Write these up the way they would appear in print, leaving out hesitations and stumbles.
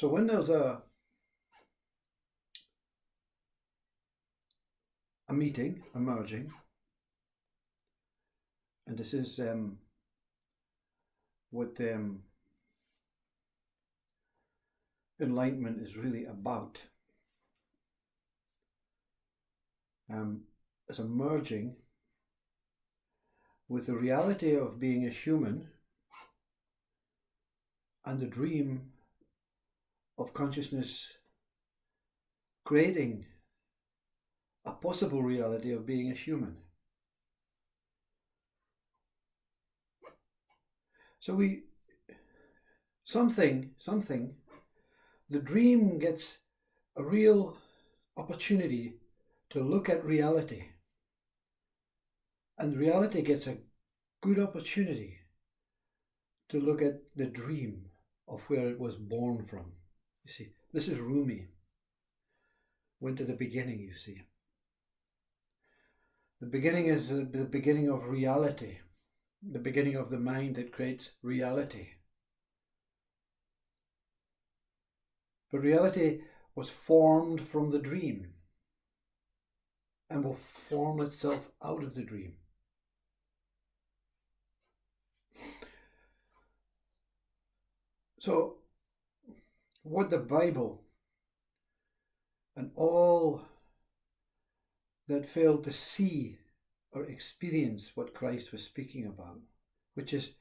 So when there's a meeting emerging, and this is what enlightenment is really about, is emerging with the reality of being a human and the dream of consciousness creating a possible reality of being a human. So the dream gets a real opportunity to look at reality, and reality gets a good opportunity to look at the dream of where it was born from. You see, this is Rumi. Went to the beginning, you see. The beginning is the beginning of reality, the beginning of the mind that creates reality. But reality was formed from the dream and will form itself out of the dream. So, what the Bible and all that failed to see or experience what Christ was speaking about, which is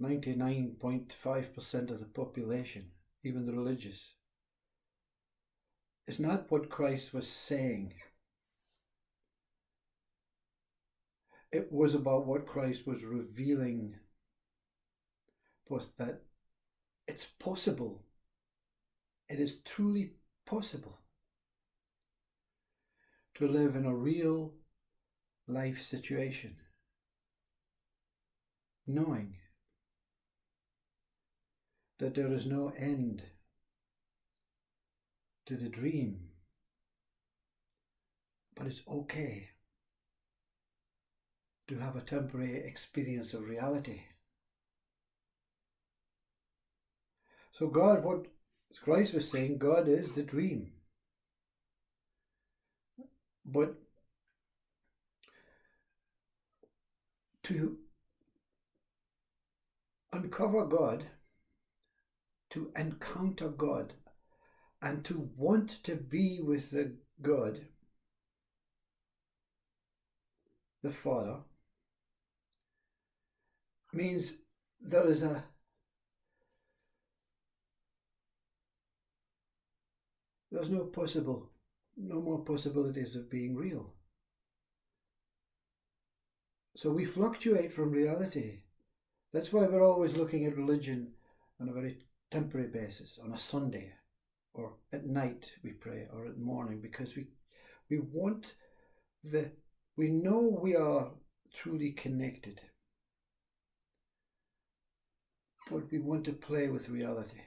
99.5% of the population, even the religious, is not what Christ was saying. It was about what Christ was revealing, was that it's possible. It is truly possible to live in a real life situation, knowing that there is no end to the dream, but it's okay to have a temporary experience of reality. So God, what Christ was saying, God is the dream. But to uncover God, to encounter God, and to want to be with the God, the Father, means there's no more possibilities of being real. So we fluctuate from reality. That's why we're always looking at religion on a very temporary basis, on a Sunday, or at night we pray, or at morning, because we know we are truly connected, but we want to play with reality.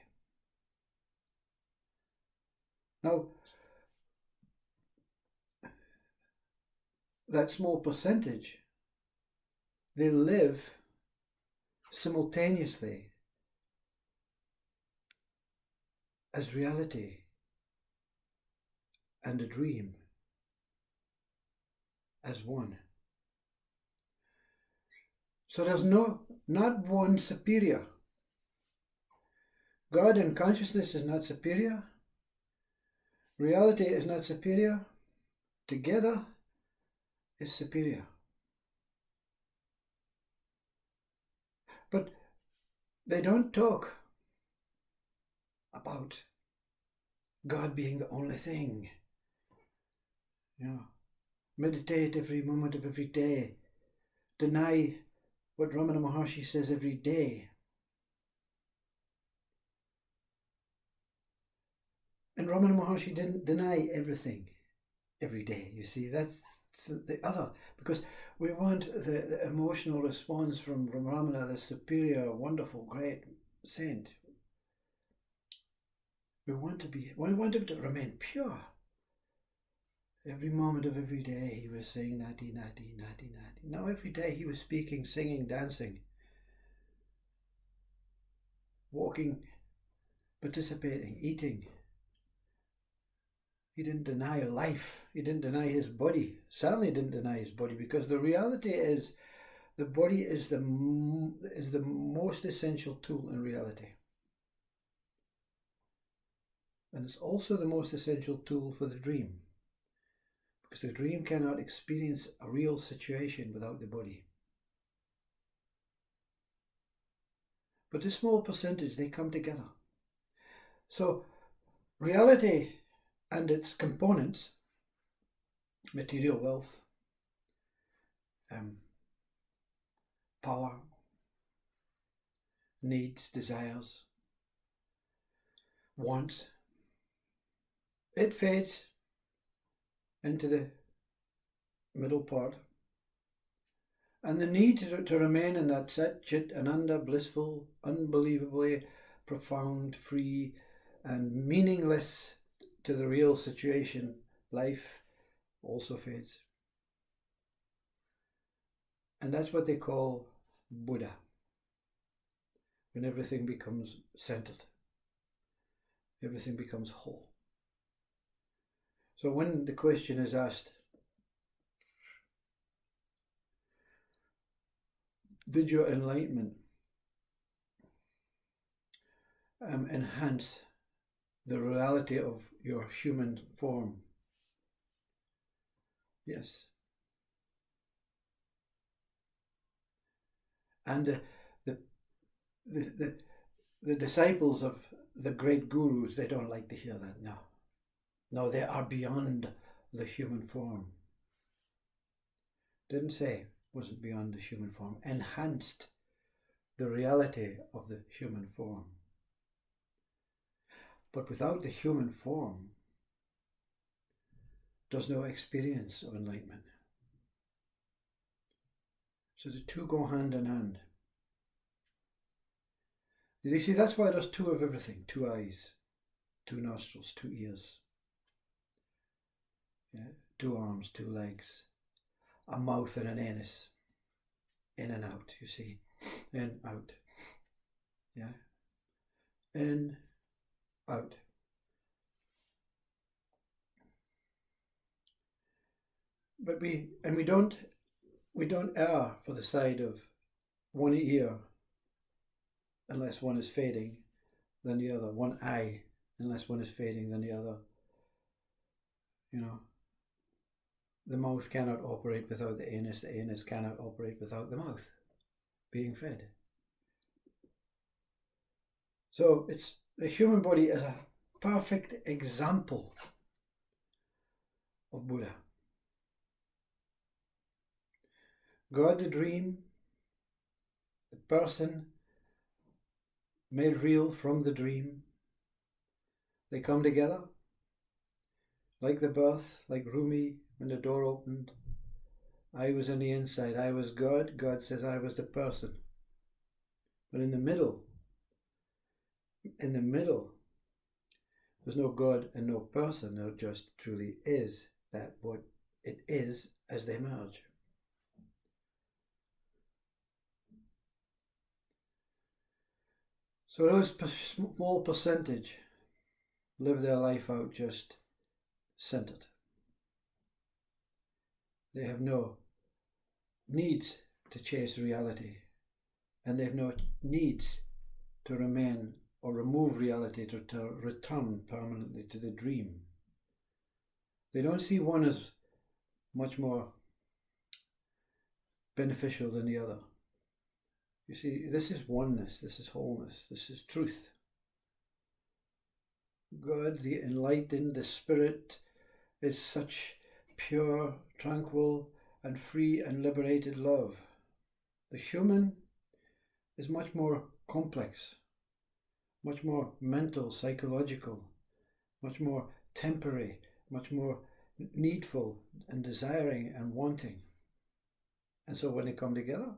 Now, that small percentage, they live simultaneously as reality and a dream as one. So there's not one superior. God and consciousness is not superior. Reality is not superior. Together is superior. But they don't talk about God being the only thing. Meditate every moment of every day. Deny what Ramana Maharshi says every day. And Ramana Maharshi didn't deny everything every day. You see, that's the other, because we want the emotional response from Ramana, the superior, wonderful, great saint. We want him to remain pure. Every moment of every day he was saying nati, nati, nati, nati. Now every day he was speaking, singing, dancing, walking participating, eating. He didn't deny life. He didn't deny his body. Certainly didn't deny his body, because the reality is the body is the most essential tool in reality. And it's also the most essential tool for the dream, because the dream cannot experience a real situation without the body. But a small percentage, they come together. So reality and its components, material wealth, power, needs, desires, wants, it fades into the middle part. And the need to remain in that Sat Chit Ananda, blissful, unbelievably profound, free, and meaningless to the real situation, life, also fades. And that's what they call Buddha, when everything becomes centered, everything becomes whole. So when the question is asked, did your enlightenment enhance the reality of your human form? Yes. And the disciples of the great gurus, they don't like to hear that. No, they are beyond the human form. Didn't say wasn't beyond the human form. Enhanced the reality of the human form. But without the human form, there's no experience of enlightenment. So the two go hand in hand. You see, that's why there's two of everything: two eyes, two nostrils, two ears, two arms, two legs, a mouth and an anus, in and out, you see, in, out, in, out. But we don't err for the side of one ear unless one is fading than the other, one eye unless one is fading than the other. The mouth cannot operate without the anus cannot operate without the mouth being fed. So it's the human body is a perfect example of Buddha. God, the dream, the person made real from the dream, they come together like the birth, like Rumi when the door opened. I was on the inside, I was God, God says I was the person. But in the middle, there's no God and no person, there just truly is that what it is as they merge. So those small percentage live their life out just centered. They have no needs to chase reality, and they have no needs to remain or remove reality to return permanently to the dream. They don't see one as much more beneficial than the other. You see, this is oneness, this is wholeness, this is truth. God, the enlightened, the spirit, is such pure, tranquil, and free and liberated love. The human is much more complex, much more mental, psychological, much more temporary, much more needful and desiring and wanting. And so when they come together,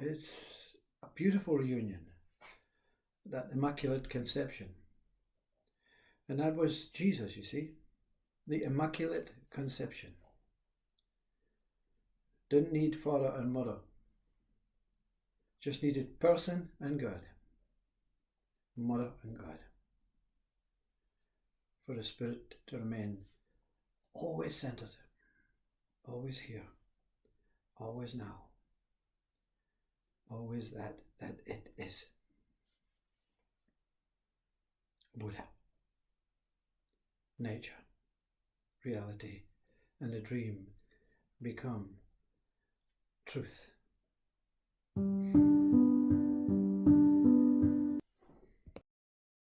it's a beautiful reunion, that Immaculate Conception. And that was Jesus, you see, the Immaculate Conception. Didn't need father and mother, just needed person and God. Mother and God. For the spirit to remain always centered, always here, always now, always that it is Buddha, nature, reality, and the dream become truth.